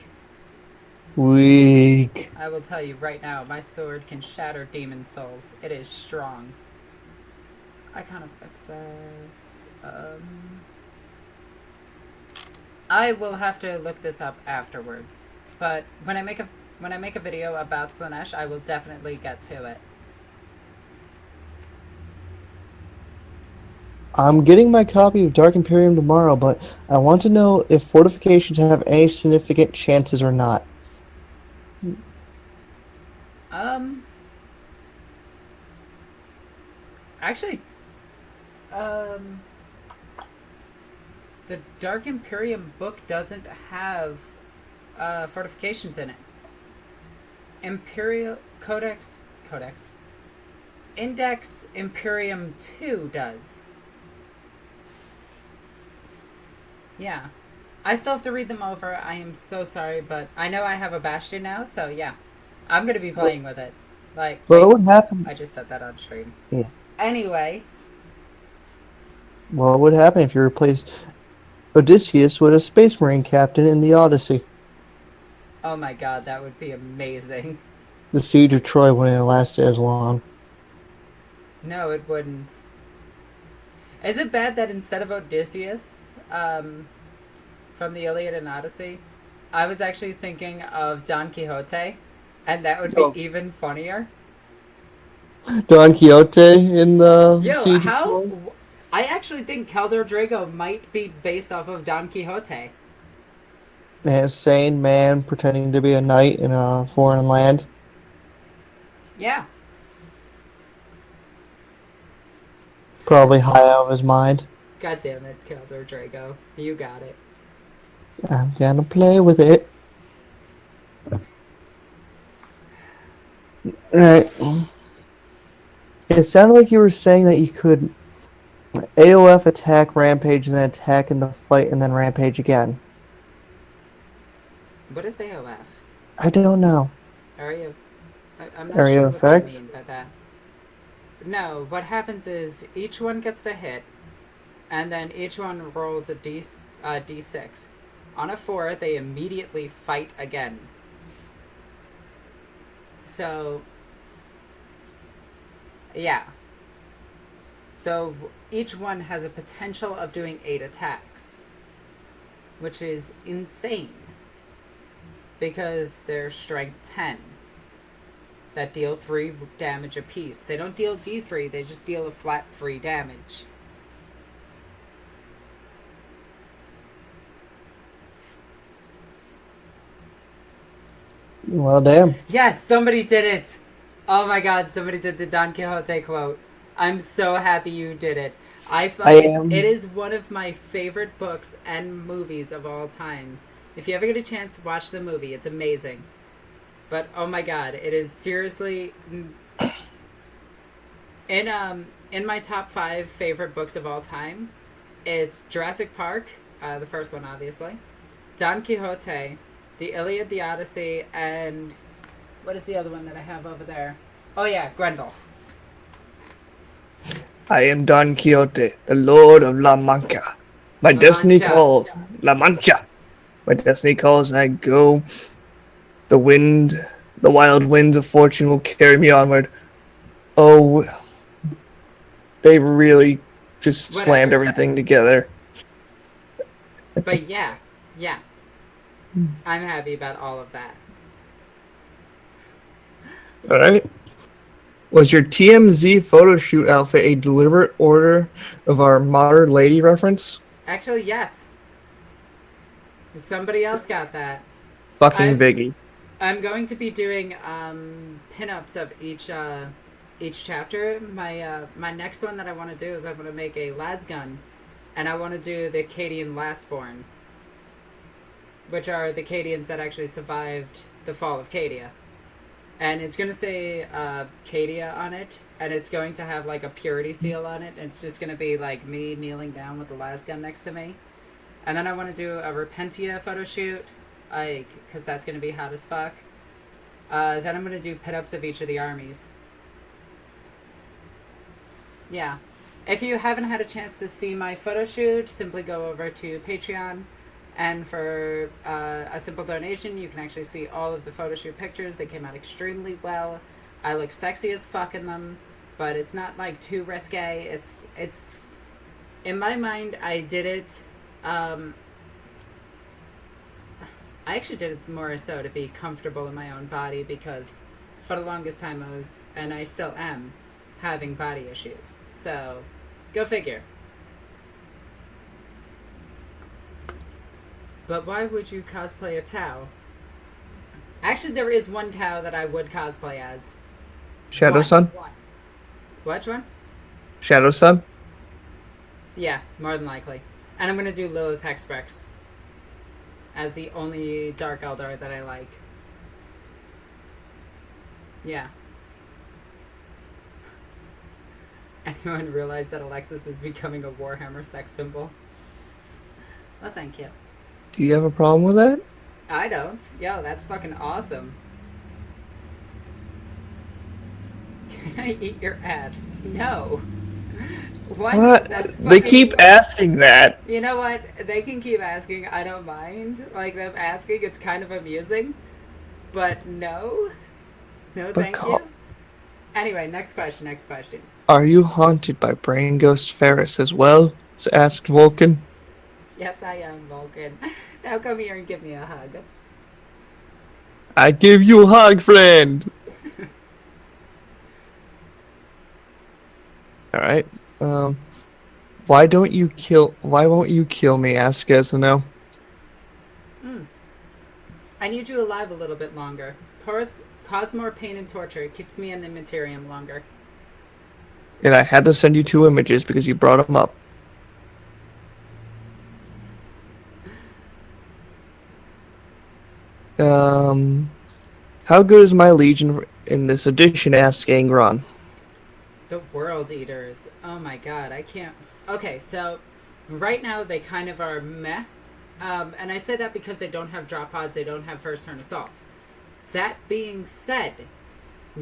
Weak. I will tell you right now, my sword can shatter demon souls. It is strong. Icon of Excess. I will have to look this up afterwards. But when I make a video about Slaanesh, I will definitely get to it. I'm getting my copy of Dark Imperium tomorrow, but I want to know if fortifications have any significant chances or not. Actually, the Dark Imperium book doesn't have fortifications in it. Imperial Codex Index Imperium 2 does. Yeah. I still have to read them over. I am so sorry, but I know I have a Bastion now, so yeah. I'm going to be playing with it. Like, What would happen? I just said that on stream. Yeah. Anyway. What would happen if you replaced Odysseus with a Space Marine captain in the Odyssey? Oh my god, that would be amazing. The Siege of Troy wouldn't have lasted as long. No, it wouldn't. Is it bad that instead of Odysseus, from the Iliad and Odyssey, I was actually thinking of Don Quixote, and that would be even funnier? Don Quixote in the Siege of how? Troy? I actually think Calder Drago might be based off of Don Quixote. A sane man pretending to be a knight in a foreign land. Yeah. Probably high out of his mind. God damn it, Calder Drago. You got it. I'm gonna play with it. Alright. It sounded like you were saying that you could AOF attack, rampage, and then attack in the fight, and then rampage again. What is AOF? I don't know. Area... I'm not Area sure effects? what you mean by that. No, what happens is each one gets the hit, and then each one rolls a D6. On a 4, they immediately fight again. So, yeah. So, each one has a potential of doing 8 attacks, which is insane, because they're strength 10. That deal 3 damage apiece. They don't deal D3, they just deal a flat 3 damage. Well, damn. Yes, somebody did it! Oh my god, somebody did the Don Quixote quote. I'm so happy you did it. It is one of my favorite books and movies of all time. If you ever get a chance, watch the movie. It's amazing. But oh my god, it is seriously in my top 5 favorite books of all time. It's Jurassic Park, the first one obviously, Don Quixote, the Iliad, the Odyssey, and what is the other one that I have over there? Oh yeah, Grendel. I am Don Quixote, the Lord of La Mancha. My destiny calls. La Mancha. My destiny calls, and I go. The wild winds of fortune will carry me onward. Oh, they really just slammed everything together. But yeah. I'm happy about all of that. Alright. Was your TMZ photo shoot outfit a deliberate order of our modern lady reference? Actually, yes. Somebody else got that. Fucking I've Viggy. I'm going to be doing pinups of each chapter. My next one that I want to do is I want to make a lasgun, and I want to do the Cadian Lastborn, which are the Cadians that actually survived the fall of Cadia. And it's going to say Cadia on it, and it's going to have like a purity seal on it. And it's just going to be like me kneeling down with the lasgun next to me. And then I want to do a Repentia photo shoot, like, because that's going to be hot as fuck. Then I'm going to do pit-ups of each of the armies. Yeah. If you haven't had a chance to see my photo shoot, simply go over to Patreon. And for a simple donation, you can actually see all of the photo shoot pictures. They came out extremely well. I look sexy as fuck in them, but it's not like too risque. It's in my mind, I did it. I actually did it more so to be comfortable in my own body because for the longest time I was, and I still am, having body issues. So, go figure. But why would you cosplay a Tau? Actually, there is one Tau that I would cosplay as. Shadow Sun? Which one? Shadow Sun? Yeah, more than likely. And I'm going to do Lilith Hexprex as the only Dark Eldar that I like. Yeah. Anyone realize that Alexis is becoming a Warhammer sex symbol? Well, thank you. Do you have a problem with that? I don't. Yo, that's fucking awesome. Can I eat your ass? No. What? That's They keep asking that. You know what? They can keep asking. I don't mind. Like, them asking. It's kind of amusing. But no. No, thank you. Anyway, next question. Are you haunted by Brain Ghost Ferris as well? Asked Vulcan. Yes, I am, Vulcan. Now come here and give me a hug. I give you a hug, friend. All right. Why won't you kill me? Ask Esno. I need you alive a little bit longer. Cause more pain and torture. It keeps me in the Materium longer. And I had to send you 2 images because you brought them up. How good is my Legion in this edition? Asked Angron. The World Eaters. Oh my god, I can't... Okay, so right now they kind of are meh. And I say that because they don't have drop pods, they don't have first turn assault. That being said,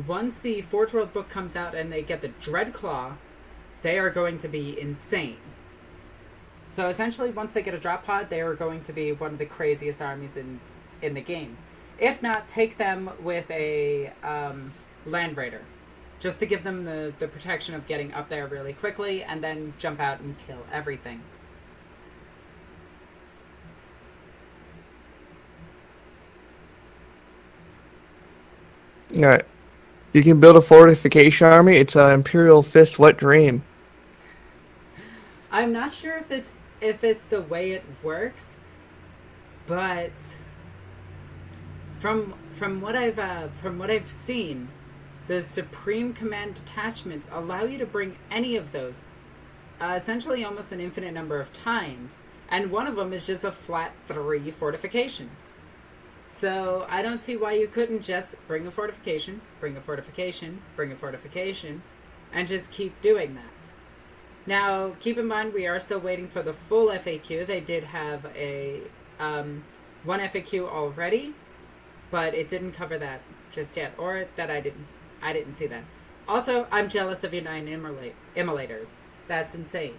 once the Forge World book comes out and they get the Dreadclaw, they are going to be insane. So essentially, once they get a drop pod, they are going to be one of the craziest armies in the game. If not, take them with a Land Raider. Just to give them the protection of getting up there really quickly and then jump out and kill everything. Alright. You can build a fortification army. It's an Imperial Fist wet dream. I'm not sure if it's the way it works, but from what I've seen, the Supreme Command detachments allow you to bring any of those, essentially almost an infinite number of times, and one of them is just a flat 3 fortifications. So I don't see why you couldn't just bring a fortification, bring a fortification, bring a fortification, and just keep doing that. Now, keep in mind, we are still waiting for the full FAQ. They did have a one FAQ already, but it didn't cover that just yet, or that I didn't see that. Also, I'm jealous of your 9 immolators. That's insane.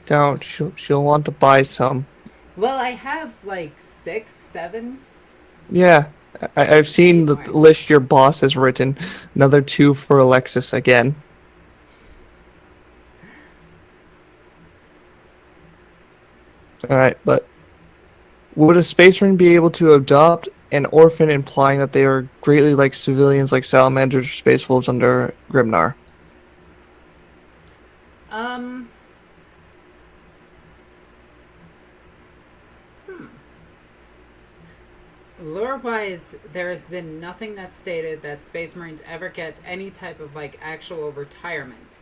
Don't. She'll want to buy some. Well, I have like 6, 7. Yeah. I've seen the list your boss has written. Another 2 for Alexis again. Alright, but would a Space Marine be able to adopt an orphan, implying that they are greatly like civilians like salamanders or space wolves under Grimnar. Um, Lore-wise, there has been nothing that's stated that Space Marines ever get any type of, like, actual retirement.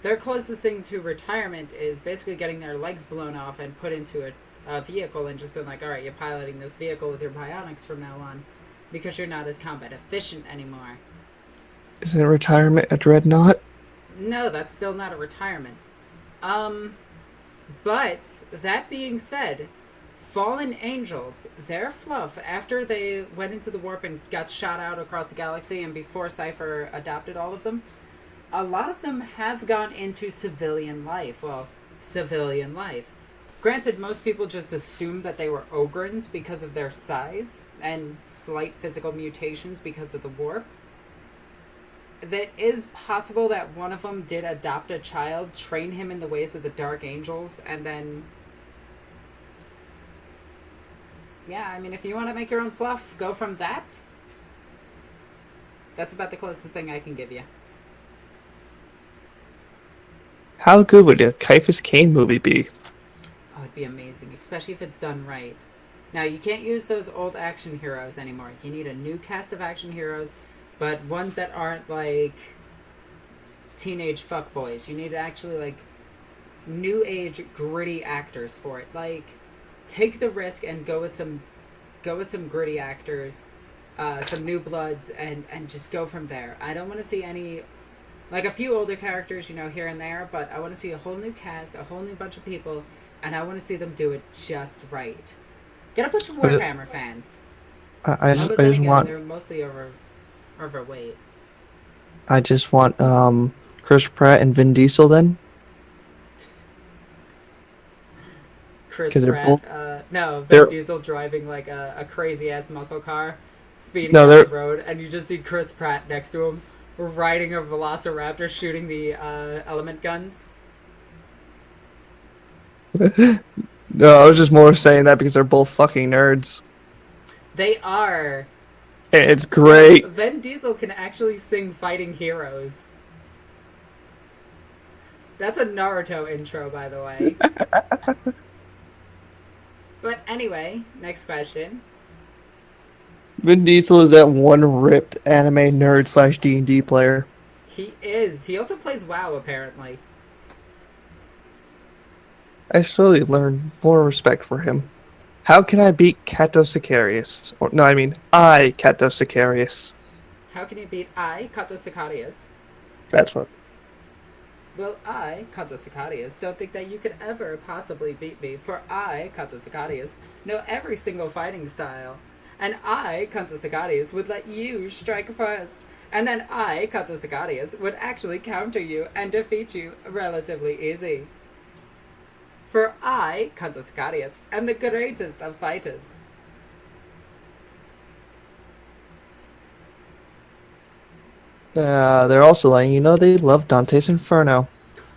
Their closest thing to retirement is basically getting their legs blown off and put into a vehicle and just being like, alright, you're piloting this vehicle with your bionics from now on because you're not as combat efficient anymore. Isn't retirement a dreadnought? No, that's still not a retirement. But, that being said, Fallen Angels, their fluff, after they went into the warp and got shot out across the galaxy and before Cypher adopted all of them, a lot of them have gone into civilian life. Well, civilian life. Granted, most people just assumed that they were Ogrins because of their size and slight physical mutations because of the warp. That is possible that one of them did adopt a child, train him in the ways of the Dark Angels, and then... Yeah, I mean, if you want to make your own fluff, go from that. That's about the closest thing I can give you. How good would a Caiaphas Cain movie be? Oh, it'd be amazing, especially if it's done right. Now, you can't use those old action heroes anymore. You need a new cast of action heroes, but ones that aren't, like, teenage fuckboys. You need actually, like, new age, gritty actors for it. Like, take the risk and go with some gritty actors, some new bloods, and just go from there. I don't want to see any, like, a few older characters, you know, here and there, but I want to see a whole new cast, a whole new bunch of people, and I want to see them do it just right. Get a bunch of Warhammer fans. I just want. They're mostly overweight. I just want Chris Pratt and Vin Diesel then. Chris Pratt, Vin Diesel driving like a crazy ass muscle car, speeding down the road, and you just see Chris Pratt next to him, riding a Velociraptor, shooting the element guns. No, I was just more saying that because they're both fucking nerds. They are. It's great. Vin Diesel can actually sing Fighting Heroes. That's a Naruto intro, by the way. But anyway, next question. Vin Diesel is that one ripped anime nerd / D&D player. He is. He also plays WoW, apparently. I slowly learned more respect for him. How can I beat Cato Sicarius? I, Cato Sicarius. How can you beat I, Cato Sicarius? That's what. Well, I, Cato Sicarius, don't think that you could ever possibly beat me, for I, Cato Sicarius, know every single fighting style. And I, Cato Sicarius, would let you strike first. And then I, Cato Sicarius, would actually counter you and defeat you relatively easy. For I, Cato Sicarius, am the greatest of fighters. They're also letting you know they love Dante's Inferno.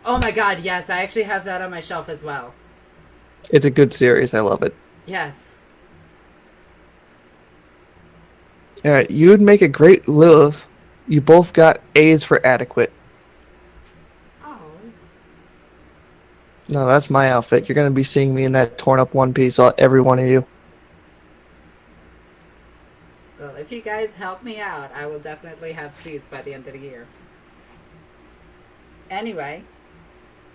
Oh my god, yes, I actually have that on my shelf as well. It's a good series, I love it. Yes. Alright, you would make a great Lilith. You both got A's for adequate. Oh. No, that's my outfit. You're going to be seeing me in that torn up one piece, every one of you. Well, if you guys help me out, I will definitely have C's by the end of the year. Anyway,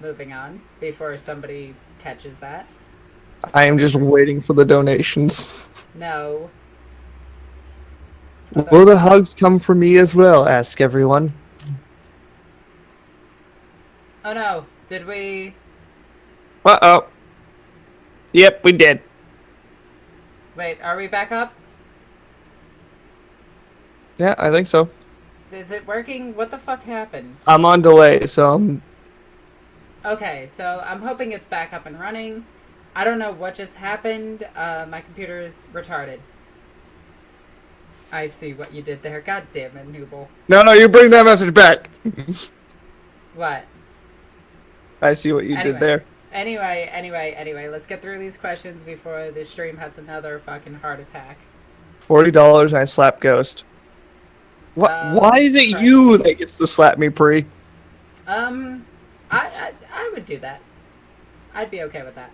moving on, before somebody catches that. I am just waiting for the donations. No. Will the hugs come from me as well? Ask everyone. Oh no, did we... Uh-oh. Yep, we did. Wait, are we back up? Yeah, I think so. Is it working? What the fuck happened? I'm on delay, so Okay, so I'm hoping it's back up and running. I don't know what just happened. My computer is retarded. I see what you did there. God damn it, Nooble. No, you bring that message back. What? I see what you did there. Anyway, let's get through these questions before the stream has another fucking heart attack. $40 and I slap Ghost. What? Why is it Correct. you that gets to slap me, Pre? I would do that. I'd be okay with that.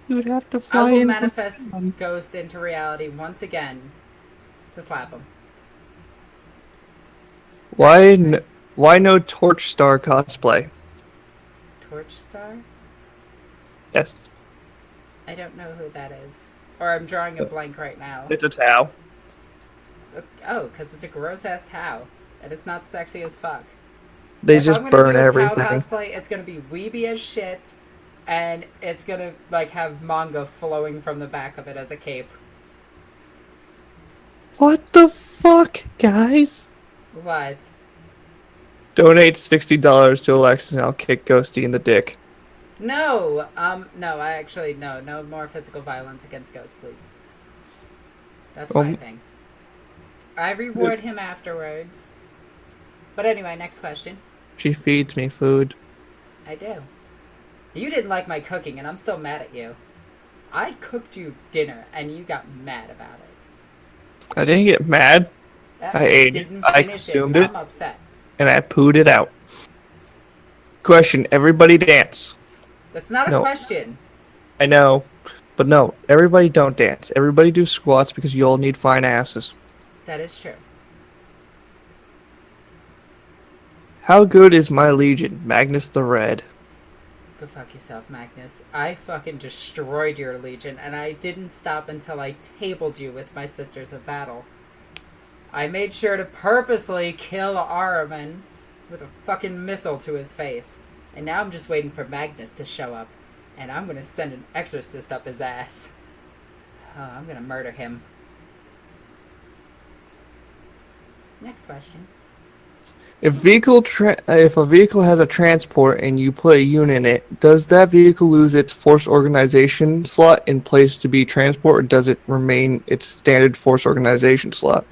You would have to I fly will in manifest from... Ghost into reality once again to slap him. Why no Torch Star cosplay? Torch Star? Yes, I don't know who that is. Or I'm drawing a blank right now. it's a Tau. Oh, because it's a gross ass Tau. And it's not sexy as fuck. They If just I'm gonna burn do a everything. Tau cosplay, it's gonna be weeby as shit, and it's gonna like have manga flowing from the back of it as a cape. What the fuck, guys? What? Donate $60 to Alexis and I'll kick Ghosty in the dick. No, no, I actually no more physical violence against Ghost, please. That's my thing. I reward him afterwards. But anyway, next question. She feeds me food. I do. You didn't like my cooking, and I'm still mad at you. I cooked you dinner, and you got mad about it. I didn't get mad. I ate it. I consumed it. I'm upset. And I pooed it out. Question, everybody dance. That's not a question. I know. But no, everybody don't dance. Everybody do squats because you all need fine asses. That is true. How good is my legion, Magnus the Red? Go fuck yourself, Magnus. I fucking destroyed your legion, and I didn't stop until I tabled you with my Sisters of Battle. I made sure to purposely kill Ahriman with a fucking missile to his face. And now I'm just waiting for Magnus to show up. And I'm gonna send an exorcist up his ass. Oh, I'm gonna murder him. Next question. If a vehicle has a transport and you put a unit in it, does that vehicle lose its force organization slot in place to be transport, or does it remain its standard force organization slot?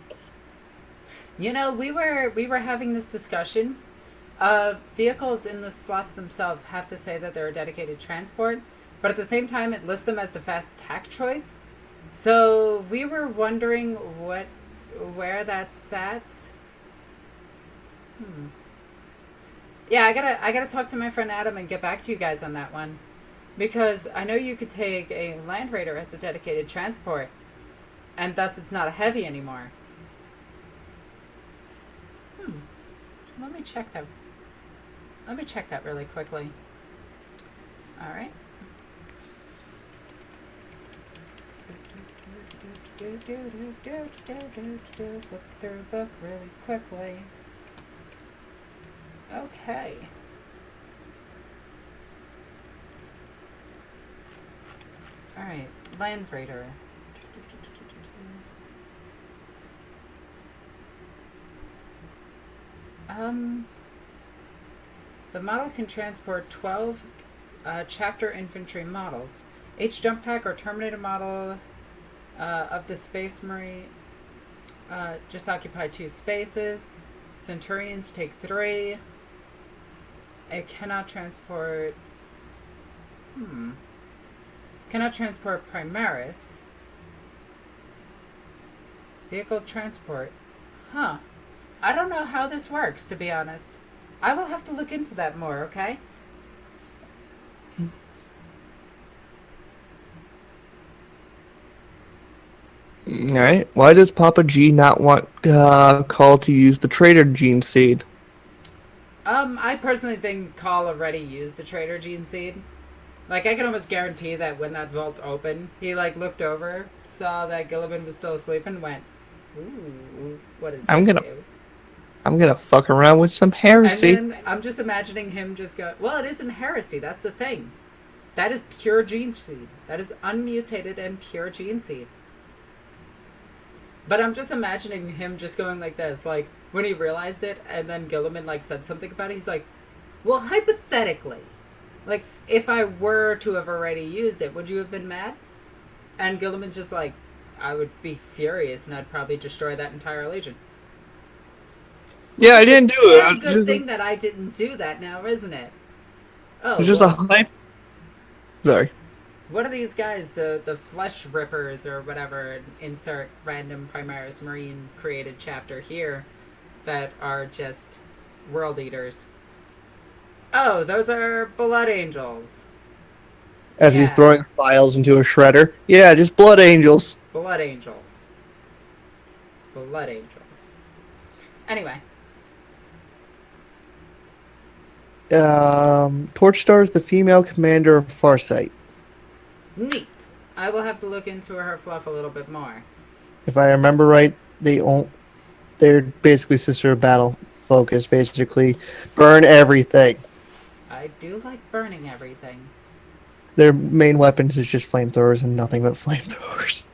You know, we were having this discussion. Vehicles in the slots themselves have to say that they're a dedicated transport, but at the same time it lists them as the fast attack choice. So we were wondering where that's sat. Yeah, I gotta talk to my friend Adam and get back to you guys on that one, because I know you could take a Land Raider as a dedicated transport, and thus it's not a heavy anymore. Let me check that. Let me check that really quickly. All right. Flip through a book really quickly. Okay. All right, Land Raider. The model can transport 12 chapter infantry models. Each jump pack or Terminator model of the Space Marine just occupy 2 spaces. Centurions take 3. It cannot transport... Cannot transport Primaris. Vehicle transport. Huh. I don't know how this works, to be honest. I will have to look into that more, okay? Alright. Why does Papa G not want Call to use the Traitor Gene Seed? I personally think Call already used the Traitor Gene Seed. Like, I can almost guarantee that when that vault opened, he, like, looked over, saw that Gilliman was still asleep, and went, ooh, what is this? I'm gonna fuck around with some heresy. And then I'm just imagining him just go, well, it isn't heresy, that's the thing. That is pure gene seed. That is unmutated and pure gene seed. But I'm just imagining him just going like this, like, when he realized it, and then Gilliman, like, said something about it, he's like, well, hypothetically, like, if I were to have already used it, would you have been mad? And Gilliman's just like, I would be furious, and I'd probably destroy that entire legion. Yeah, I didn't do it. It's a good thing that I didn't do that now, isn't it? Oh, it's just a hype. Sorry. What are these guys? The flesh rippers or whatever. Insert random Primaris Marine created chapter here that are just world eaters. Oh, those are blood angels. As he's Yeah, throwing files into a shredder. Yeah, just blood angels. blood angels. Blood angels. Anyway, Torchstar is the female commander of Farsight. neat. I will have to look into her fluff a little bit more. If I remember right, they're basically sister of battle focus. Basically, burn everything. I do like burning everything. Their main weapons is just flamethrowers and nothing but flamethrowers.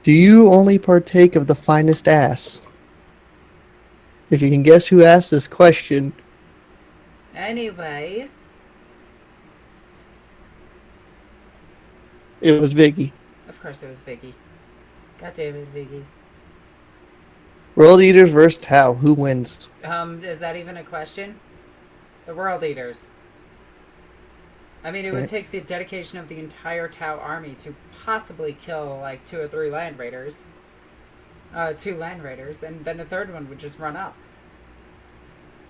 Do you only partake of the finest ass? If you can guess who asked this question, Anyway, it was Vicky. of course it was Vicky. God damn it, Vicky. World Eaters versus Tau. Who wins? Is that even a question? The World Eaters. I mean, it would take the dedication of the entire Tau army to possibly kill, like, 2 or 3 land raiders. 2 land raiders, and then the third one would just run up.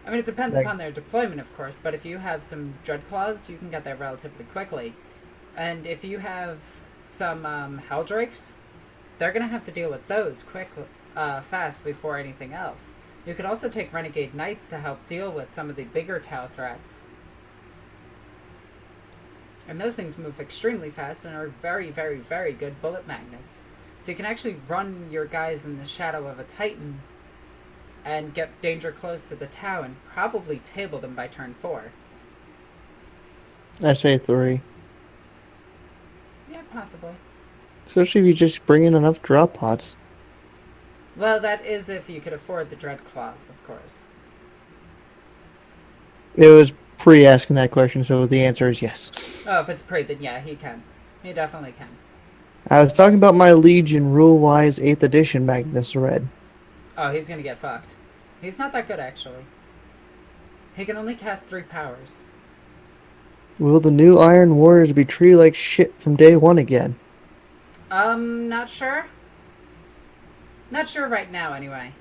I mean, it depends upon their deployment, of course, but if you have some Dreadclaws, you can get there relatively quickly. And if you have some Helldrakes, they're going to have to deal with those fast before anything else. You could also take Renegade Knights to help deal with some of the bigger Tau threats. And those things move extremely fast and are very, very, very good bullet magnets. So you can actually run your guys in the shadow of a Titan and get danger close to the Tau and probably table them by turn 4. I say 3. Yeah, possibly. Especially if you just bring in enough drop pods. Well, that is if you could afford the Dreadclaws, of course. It was pre-asking that question, so the answer is yes. Oh, if it's pre, then yeah, he can. He definitely can. I was talking about my Legion rule-wise 8th edition Magnus Red. Oh, he's gonna get fucked. He's not that good, actually. He can only cast 3 powers. Will the new Iron Warriors be treated like shit from day 1 again? Not sure. Not sure right now, anyway.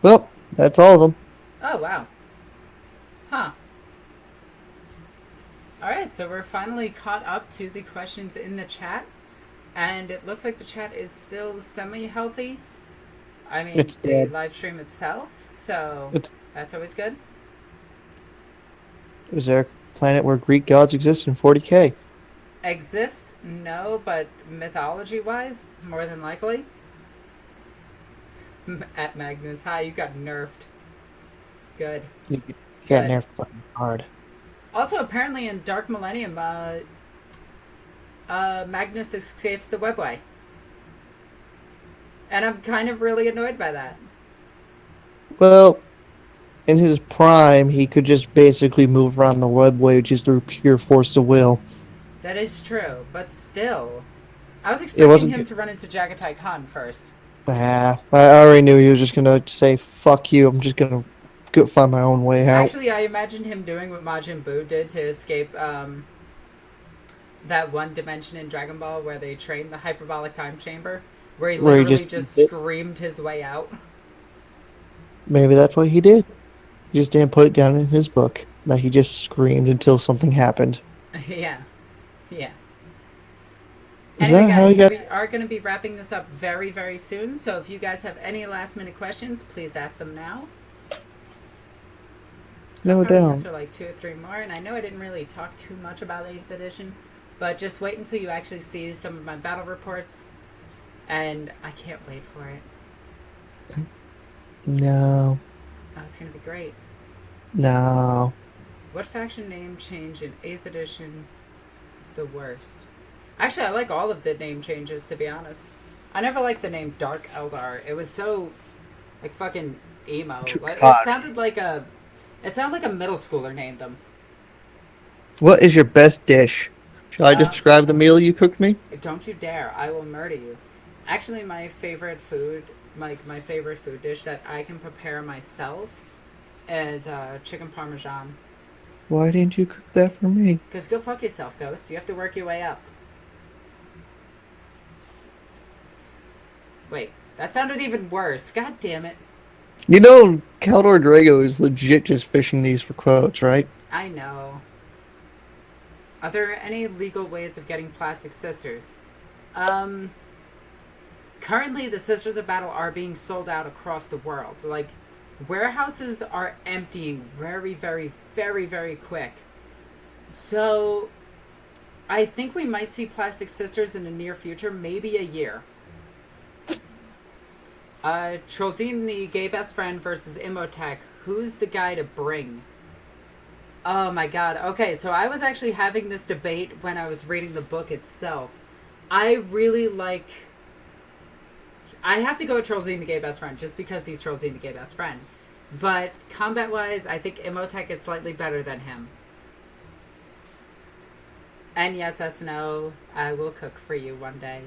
Well, that's all of them. Oh, wow. Huh. Alright, so we're finally caught up to the questions in the chat. And it looks like the chat is still semi-healthy. I mean, It's the dead. live stream itself, so that's always good. Is there a planet where Greek gods exist in 40k? Exist? No, but mythology-wise, more than likely. At Magnus, hi, you got nerfed. Good. You got Good. nerfed fucking hard. Also, apparently in Dark Millennium, Magnus escapes the webway. And I'm kind of really annoyed by that. Well, in his prime, he could just basically move around the webway just through pure force of will. That is true, but still. I was expecting him to run into Jagatai Khan first. I already knew he was just gonna say, fuck you, I'm just gonna go find my own way out. Actually, I imagined him doing what Majin Buu did to escape that one dimension in Dragon Ball where they trained the hyperbolic time chamber, where he literally just screamed his way out. Maybe that's what he did. He just didn't put it down in his book. That he just screamed until something happened. Yeah. Is anyway, that how guys, he got... we are going to be wrapping this up very, very soon. So if you guys have any last-minute questions, please ask them now. No I'll probably doubt. answer like 2 or 3 more. And I know I didn't really talk too much about 8th edition, but just wait until you actually see some of my battle reports. And I can't wait for it. No. Oh, it's going to be great. No. What faction name change in 8th edition is the worst? Actually, I like all of the name changes, to be honest. I never liked the name Dark Eldar. It was so, like, fucking emo. Like, it sounded like a middle schooler named them. What is your best dish? Shall I describe the meal you cooked me? Don't you dare. I will murder you. Actually, my favorite food, my favorite food dish that I can prepare myself is chicken parmesan. Why didn't you cook that for me? Because go fuck yourself, Ghost. You have to work your way up. Wait, that sounded even worse. God damn it. You know, Caldor Drago is legit just fishing these for quotes, right? I know. Are there any legal ways of getting plastic sisters? Currently, the Sisters of Battle are being sold out across the world. Like, warehouses are emptying very, very, very, very quick. So, I think we might see plastic sisters in the near future, maybe a year. Trollzine, the gay best friend versus Imhotep. Who's the guy to bring? Oh my god. Okay, so I was actually having this debate when I was reading the book itself. I really like... I have to go with Trollzine, the gay best friend, just because he's Trollzine, the gay best friend. But combat-wise, I think Imhotep is slightly better than him. And yes, SNO, I will cook for you one day.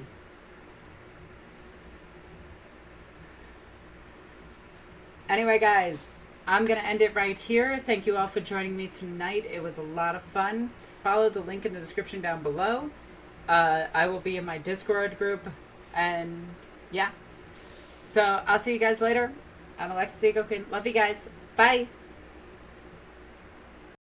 Anyway, guys, I'm going to end it right here. Thank you all for joining me tonight. It was a lot of fun. Follow the link in the description down below. I will be in my Discord group. And, yeah. So, I'll see you guys later. I'm Alexis the Ego Queen. Love you guys. Bye.